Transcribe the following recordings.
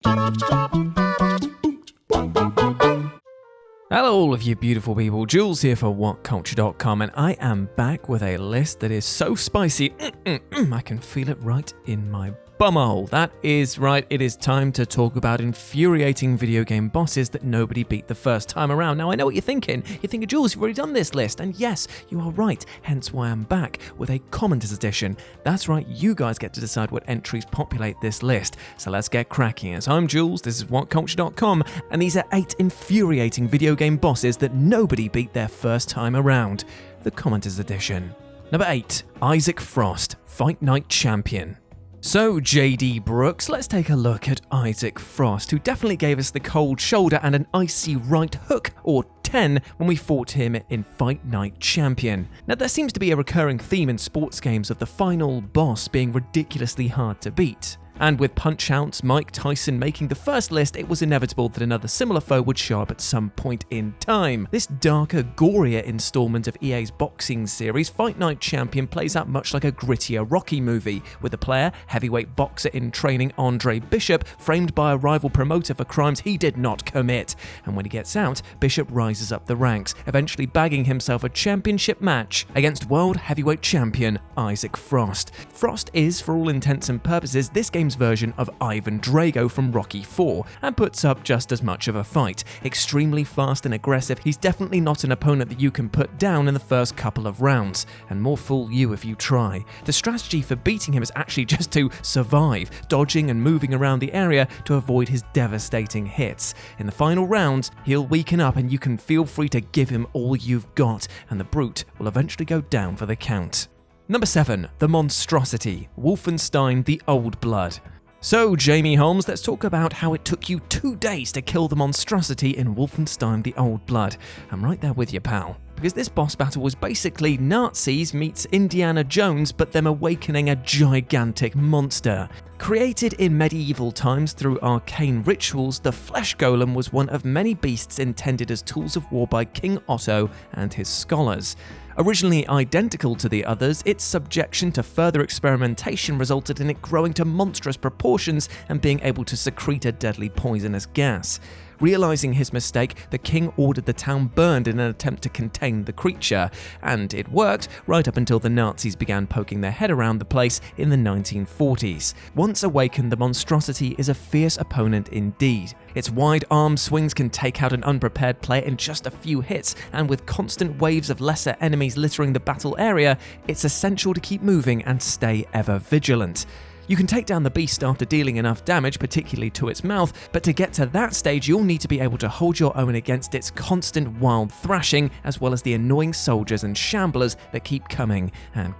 Hello all of you beautiful people, Jules here for WhatCulture.com, and I am back with a list that is so spicy, I can feel it right in my bumhole. That is right, it is time to talk about infuriating video game bosses that nobody beat the first time around. Now I know what you're thinking. You're thinking, Jules, you've already done this list, and yes, you are right, hence why I'm back with a commenters edition. That's right, you guys get to decide what entries populate this list. So let's get cracking. As I'm Jules, this is WhatCulture.com, and these are 8 infuriating video game bosses that nobody beat their first time around. The commenters edition. Number 8, Isaac Frost, Fight Night Champion. So, JD Brooks, let's take a look at Isaac Frost, who definitely gave us the cold shoulder and an icy right hook, or 10, when we fought him in Fight Night Champion. Now, there seems to be a recurring theme in sports games of the final boss being ridiculously hard to beat. And with Punch-Out's Mike Tyson making the first list, it was inevitable that another similar foe would show up at some point in time. This darker, gorier installment of EA's boxing series, Fight Night Champion, plays out much like a grittier Rocky movie, with the player, heavyweight boxer in training Andre Bishop, framed by a rival promoter for crimes he did not commit. And when he gets out, Bishop rises up the ranks, eventually bagging himself a championship match against world heavyweight champion Isaac Frost. Frost is, for all intents and purposes, this game's version of Ivan Drago from Rocky IV, and puts up just as much of a fight. Extremely fast and aggressive, he's definitely not an opponent that you can put down in the first couple of rounds, and more fool you if you try. The strategy for beating him is actually just to survive, dodging and moving around the area to avoid his devastating hits. In the final round, he'll weaken up and you can feel free to give him all you've got, and the brute will eventually go down for the count. Number 7, The Monstrosity, Wolfenstein The Old Blood. So, Jamie Holmes, let's talk about how it took you 2 days to kill the monstrosity in Wolfenstein The Old Blood. I'm right there with you, pal. Because this boss battle was basically Nazis meets Indiana Jones, but them awakening a gigantic monster. Created in medieval times through arcane rituals, the flesh golem was one of many beasts intended as tools of war by King Otto and his scholars. Originally identical to the others, its subjection to further experimentation resulted in it growing to monstrous proportions and being able to secrete a deadly poisonous gas. Realizing his mistake, the king ordered the town burned in an attempt to contain the creature, and it worked right up until the Nazis began poking their head around the place in the 1940s. Once awakened, the monstrosity is a fierce opponent indeed. Its wide arm swings can take out an unprepared player in just a few hits, and with constant waves of lesser enemies littering the battle area, it's essential to keep moving and stay ever vigilant. You can take down the beast after dealing enough damage, particularly to its mouth, but to get to that stage you'll need to be able to hold your own against its constant wild thrashing, as well as the annoying soldiers and shamblers that keep coming, and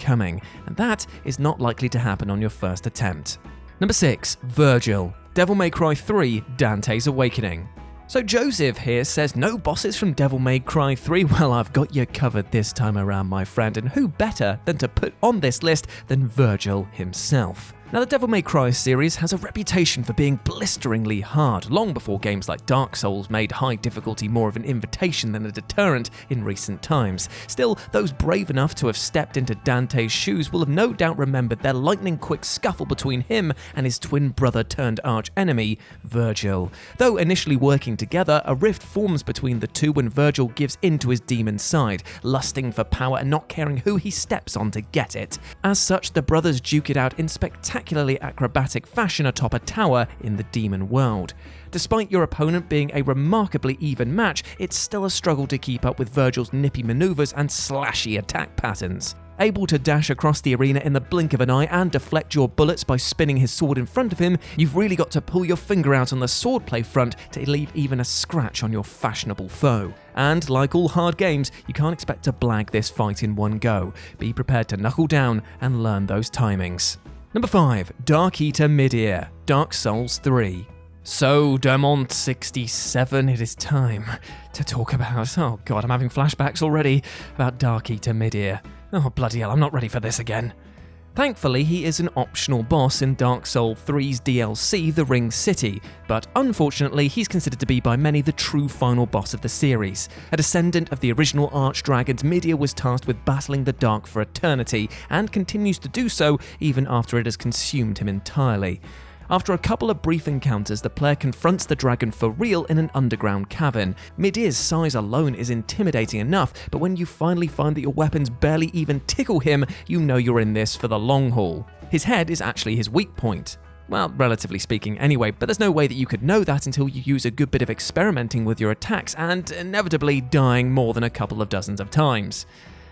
that is not likely to happen on your first attempt. Number 6, Virgil, Devil May Cry 3, Dante's Awakening. So Joseph here says, no bosses from Devil May Cry 3? Well, I've got you covered this time around, my friend, and who better than to put on this list than Virgil himself. Now, the Devil May Cry series has a reputation for being blisteringly hard, long before games like Dark Souls made high difficulty more of an invitation than a deterrent in recent times. Still, those brave enough to have stepped into Dante's shoes will have no doubt remembered their lightning-quick scuffle between him and his twin brother turned arch-enemy, Virgil. Though initially working together, a rift forms between the two when Virgil gives in to his demon side, lusting for power and not caring who he steps on to get it. As such, the brothers duke it out in spectacularly acrobatic fashion atop a tower in the demon world. Despite your opponent being a remarkably even match, it's still a struggle to keep up with Virgil's nippy maneuvers and slashy attack patterns. Able to dash across the arena in the blink of an eye and deflect your bullets by spinning his sword in front of him, you've really got to pull your finger out on the swordplay front to leave even a scratch on your fashionable foe. And like all hard games, you can't expect to blag this fight in one go. Be prepared to knuckle down and learn those timings. Number 5, Dark Eater Midear, Dark Souls 3. So, Dermont 67, it is time to talk about, oh god, I'm having flashbacks already, about Dark Eater Midear. Oh bloody hell, I'm not ready for this again. Thankfully, he is an optional boss in Dark Souls 3's DLC, The Ring City, but unfortunately, he's considered to be by many the true final boss of the series. A descendant of the original archdragons, Midear was tasked with battling the dark for eternity, and continues to do so even after it has consumed him entirely. After a couple of brief encounters, the player confronts the dragon for real in an underground cavern. Midir's size alone is intimidating enough, but when you finally find that your weapons barely even tickle him, you know you're in this for the long haul. His head is actually his weak point. Well, relatively speaking anyway, but there's no way that you could know that until you use a good bit of experimenting with your attacks and inevitably dying more than a couple of dozens of times.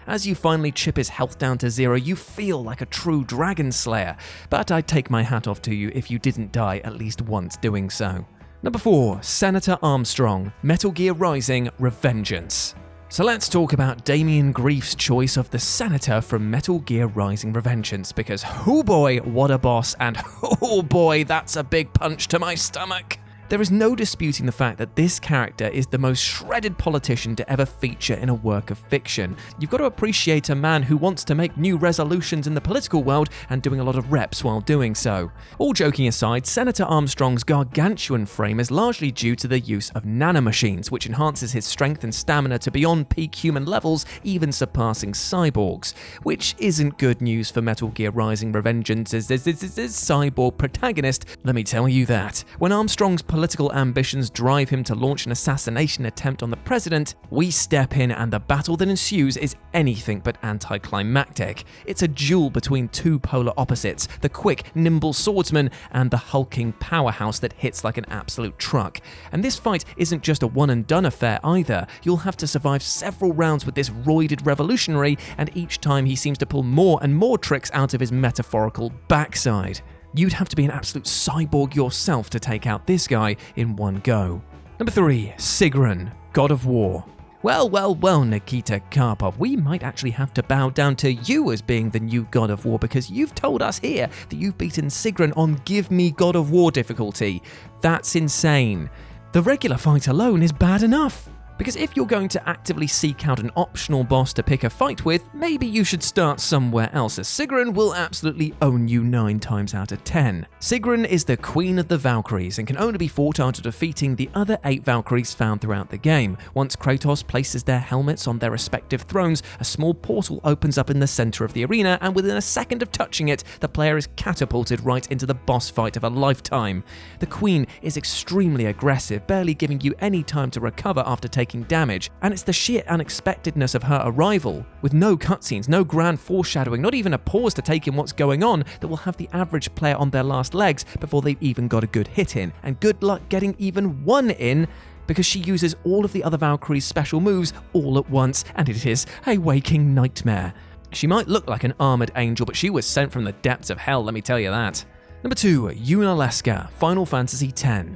As you finally chip his health down to 0, you feel like a true dragon slayer, but I'd take my hat off to you if you didn't die at least once doing so. Number 4, Senator Armstrong, Metal Gear Rising: Revengeance. So let's talk about Damien Grief's choice of the Senator from Metal Gear Rising: Revengeance, because oh boy, what a boss, and oh boy, that's a big punch to my stomach. There is no disputing the fact that this character is the most shredded politician to ever feature in a work of fiction. You've got to appreciate a man who wants to make new resolutions in the political world and doing a lot of reps while doing so. All joking aside, Senator Armstrong's gargantuan frame is largely due to the use of nanomachines, which enhances his strength and stamina to beyond peak human levels, even surpassing cyborgs. Which isn't good news for Metal Gear Rising: Revengeance's cyborg protagonist, let me tell you that. When Armstrong's political ambitions drive him to launch an assassination attempt on the president, we step in and the battle that ensues is anything but anticlimactic. It's a duel between two polar opposites, the quick, nimble swordsman and the hulking powerhouse that hits like an absolute truck. And this fight isn't just a one-and-done affair either. You'll have to survive several rounds with this roided revolutionary, and each time he seems to pull more and more tricks out of his metaphorical backside. You'd have to be an absolute cyborg yourself to take out this guy in one go. Number 3, Sigrun, God of War. Well, Nikita Karpov, we might actually have to bow down to you as being the new God of War, because you've told us here that you've beaten Sigrun on Give Me God of War difficulty. That's insane. The regular fight alone is bad enough. Because if you're going to actively seek out an optional boss to pick a fight with, maybe you should start somewhere else, as Sigrun will absolutely own you 9 times out of 10. Sigrun is the Queen of the Valkyries and can only be fought after defeating the other 8 Valkyries found throughout the game. Once Kratos places their helmets on their respective thrones, a small portal opens up in the center of the arena, and within a second of touching it, the player is catapulted right into the boss fight of a lifetime. The Queen is extremely aggressive, barely giving you any time to recover after taking damage, and it's the sheer unexpectedness of her arrival, with no cutscenes, no grand foreshadowing, not even a pause to take in what's going on, that will have the average player on their last legs before they've even got a good hit in, and good luck getting even one in, because she uses all of the other Valkyries' special moves all at once, and it is a waking nightmare. She might look like an armored angel, but she was sent from the depths of hell, let me tell you that. Number 2, Unalaska, Final Fantasy X.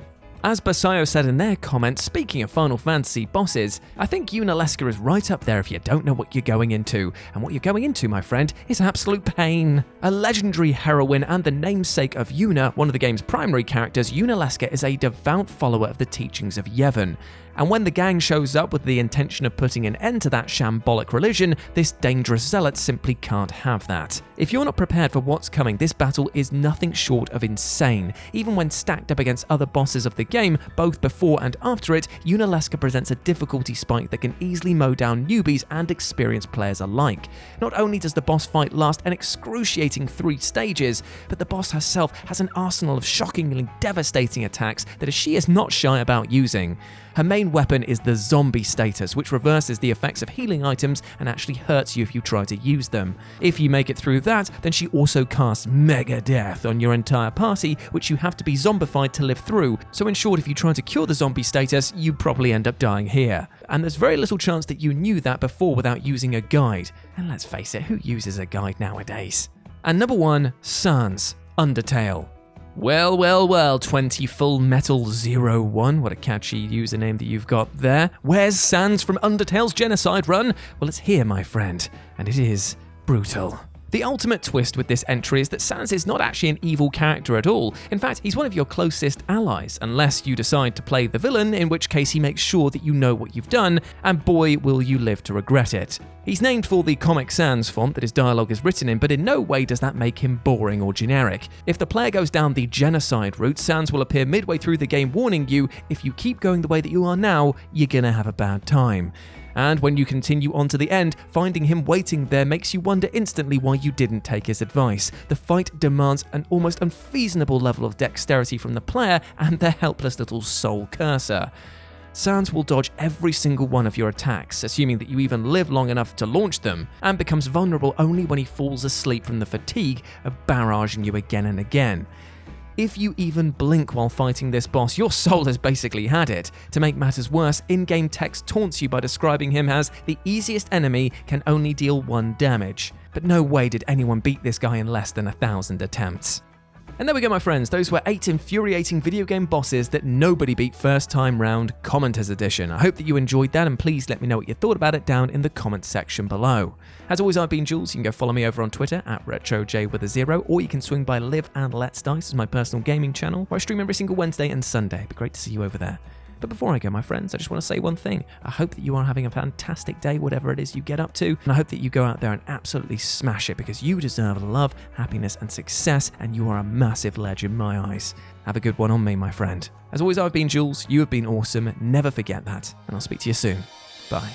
As Basayo said in their comments, speaking of Final Fantasy bosses, I think Unalaska is right up there if you don't know what you're going into. And what you're going into, my friend, is absolute pain. A legendary heroine and the namesake of Yuna, one of the game's primary characters, Unalaska is a devout follower of the teachings of Yevon. And when the gang shows up with the intention of putting an end to that shambolic religion, this dangerous zealot simply can't have that. If you're not prepared for what's coming, this battle is nothing short of insane. Even when stacked up against other bosses of the game, both before and after it, Unalaska presents a difficulty spike that can easily mow down newbies and experienced players alike. Not only does the boss fight last an excruciating 3 stages, but the boss herself has an arsenal of shockingly devastating attacks that she is not shy about using. Her main weapon is the zombie status, which reverses the effects of healing items and actually hurts you if you try to use them. If you make it through that, then she also casts Mega Death on your entire party, which you have to be zombified to live through. So in short, if you try to cure the zombie status, you probably end up dying here. And there's very little chance that you knew that before without using a guide. And let's face it, who uses a guide nowadays? And number 1, Sans, Undertale. Well, 20 Full Metal 01, what a catchy username that you've got there. Where's Sans from Undertale's genocide run? Well, it's here, my friend, and it is brutal. The ultimate twist with this entry is that Sans is not actually an evil character at all. In fact, he's one of your closest allies, unless you decide to play the villain, in which case he makes sure that you know what you've done, and boy will you live to regret it. He's named for the Comic Sans font that his dialogue is written in, but in no way does that make him boring or generic. If the player goes down the genocide route, Sans will appear midway through the game warning you, if you keep going the way that you are now, you're gonna have a bad time. And when you continue on to the end, finding him waiting there makes you wonder instantly why you didn't take his advice. The fight demands an almost unreasonable level of dexterity from the player and their helpless little soul cursor. Sans will dodge every single one of your attacks, assuming that you even live long enough to launch them, and becomes vulnerable only when he falls asleep from the fatigue of barraging you again and again. If you even blink while fighting this boss, your soul has basically had it. To make matters worse, in-game text taunts you by describing him as the easiest enemy can only deal 1 damage. But no way did anyone beat this guy in less than 1,000 attempts. And there we go, my friends. Those were 8 infuriating video game bosses that nobody beat first time round, Commenters Edition. I hope that you enjoyed that, and please let me know what you thought about it down in the comments section below. As always, I've been Jules. You can go follow me over on Twitter at RetroJ0, or you can swing by Live and Let's Dice as my personal gaming channel, where I stream every single Wednesday and Sunday. It'd be great to see you over there. But before I go, my friends, I just want to say one thing. I hope that you are having a fantastic day, whatever it is you get up to, and I hope that you go out there and absolutely smash it, because you deserve love, happiness, and success, and you are a massive ledge in my eyes. Have a good one on me, my friend. As always, I've been Jules. You have been awesome. Never forget that, and I'll speak to you soon. Bye.